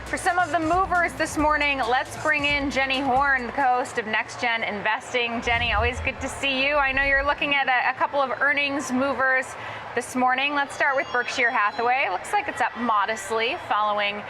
For some of the movers this morning, let's bring in Jenny Horn, the co-host of Next Gen Investing. Jenny, always good to see you. I know you're looking at a couple of earnings movers this morning. Let's start with Berkshire Hathaway. Looks like it's up modestly following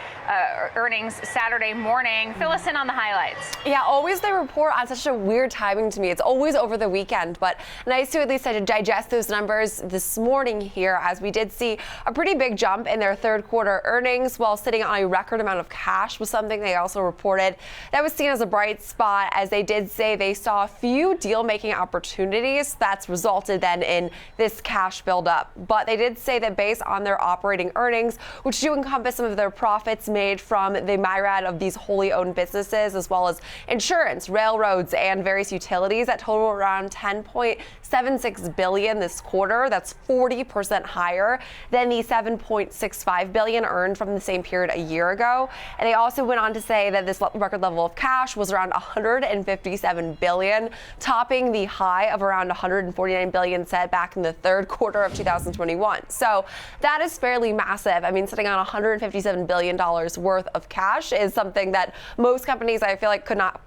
earnings Saturday morning. Fill us in on the highlights. Yeah, always they report on such a weird timing to me. It's always over the weekend, but nice to at least digest those numbers this morning here, as we did see a pretty big jump in their third quarter earnings while sitting on a record amount of cash, was something they also reported that was seen as a bright spot, as they did say they saw a few deal-making opportunities that's resulted then in this cash buildup. But they did say that based on their operating earnings, which do encompass some of their profits made from the myriad of these wholly owned businesses, as well as insurance, railroads, and various utilities, that total around $10.76 billion this quarter. That's 40% higher than the $7.65 billion earned from the same period a year ago. And they also went on to say that this record level of cash was around $157 billion, topping the high of around $149 billion set back in the third quarter of 2021. So that is fairly massive. I mean, sitting on $157 billion worth of cash is something that most companies, I feel like, could not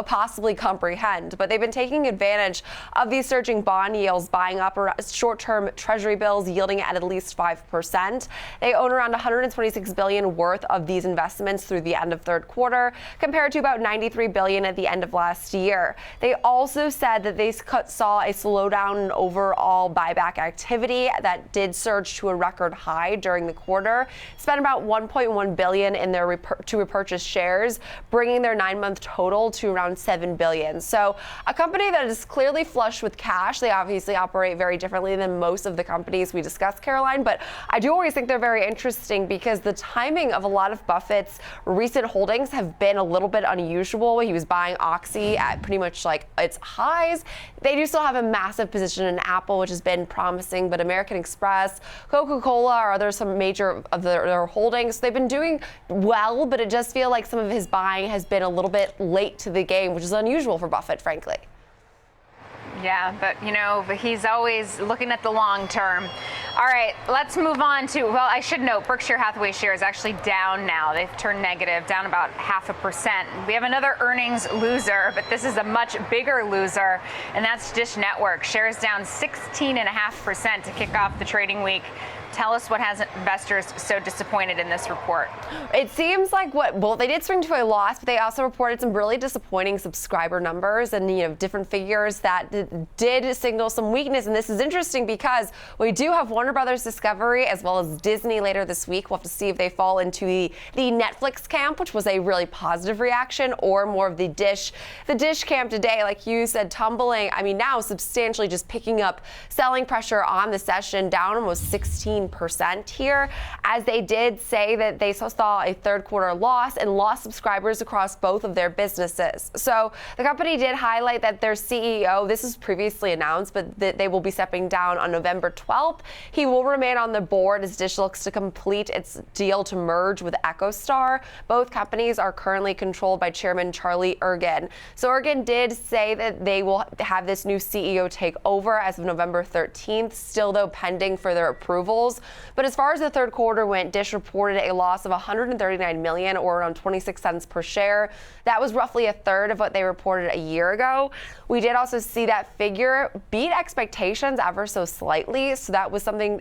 possibly comprehend. But they've been taking advantage of these surging bond yields, buying up short-term treasury bills yielding at least 5%. They own around $126 billion worth of these investments through the end of third quarter, compared to about $93 billion at the end of last year. They also said that they saw a slowdown in overall buyback activity that did surge to a record high during the quarter. Spent about $1.1 billion in their to repurchase shares, bringing their 9-month total to around $7 billion. So a company that is clearly flush with cash. They obviously operate very differently than most of the companies we discussed, Caroline, but I do always think they're very interesting because the timing of a lot of Buffett's recent holdings have been a little bit unusual. He was buying Oxy at pretty much like its highs. They do still have a massive position in Apple, which has been promising, but American Express, Coca-Cola are other some major of their holdings. They've been doing well, but it does feel like some of his buying has been a little bit late to the game, which is unusual for Buffett, frankly. Yeah, but he's always looking at the long term. All right, let's move on to, well, I should note, Berkshire Hathaway share is actually down now. They've turned negative, down about 0.5%. We have another earnings loser, but this is a much bigger loser, and that's Dish Network. Shares down 16.5% to kick off the trading week. Tell us what has investors so disappointed in this report. It seems like they did swing to a loss, but they also reported some really disappointing subscriber numbers and different figures that did signal some weakness. And this is interesting because we do have Warner Brothers Discovery as well as Disney later this week. We'll have to see if they fall into the Netflix camp, which was a really positive reaction, or more of the Dish camp today. Like you said, tumbling, now substantially just picking up selling pressure on the session, down almost 16% here, as they did say that they saw a third quarter loss and lost subscribers across both of their businesses. So the company did highlight that their CEO, this was previously announced, but that they will be stepping down on November 12th. He will remain on the board as Dish looks to complete its deal to merge with EchoStar. Both companies are currently controlled by Chairman Charlie Ergen. So Ergen did say that they will have this new CEO take over as of November 13th, still though pending further approvals. But as far as the third quarter went, Dish reported a loss of $139 million, or around 26 cents per share. That was roughly a third of what they reported a year ago. We did also see that figure beat expectations ever so slightly. So that was something,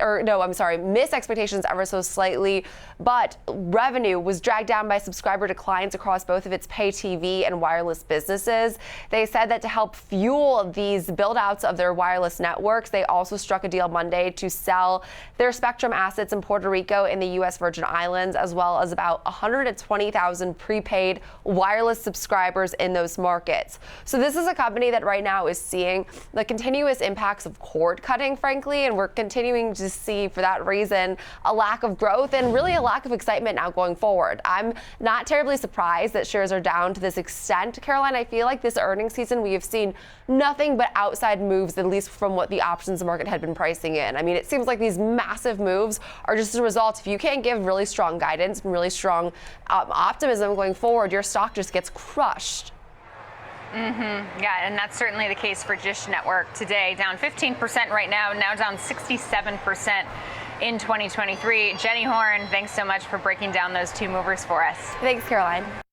miss expectations ever so slightly. But revenue was dragged down by subscriber declines across both of its pay TV and wireless businesses. They said that to help fuel these build-outs of their wireless networks, they also struck a deal Monday to sell their spectrum assets in Puerto Rico and the U.S. Virgin Islands, as well as about 120,000 prepaid wireless subscribers in those markets. So this is a company that right now is seeing the continuous impacts of cord cutting, frankly, and we're continuing to see, for that reason, a lack of growth and really a lack of excitement now going forward. I'm not terribly surprised that shares are down to this extent, Caroline. I feel like this earnings season we have seen nothing but outside moves, at least from what the options market had been pricing in. It seems like these massive moves are just a result. If you can't give really strong guidance and really strong optimism going forward, your stock just gets crushed. Yeah, and that's certainly the case for Dish Network today, down 15% right now down 67% in 2023. Jenny Horn, thanks so much for breaking down those two movers for us. Thanks, Caroline.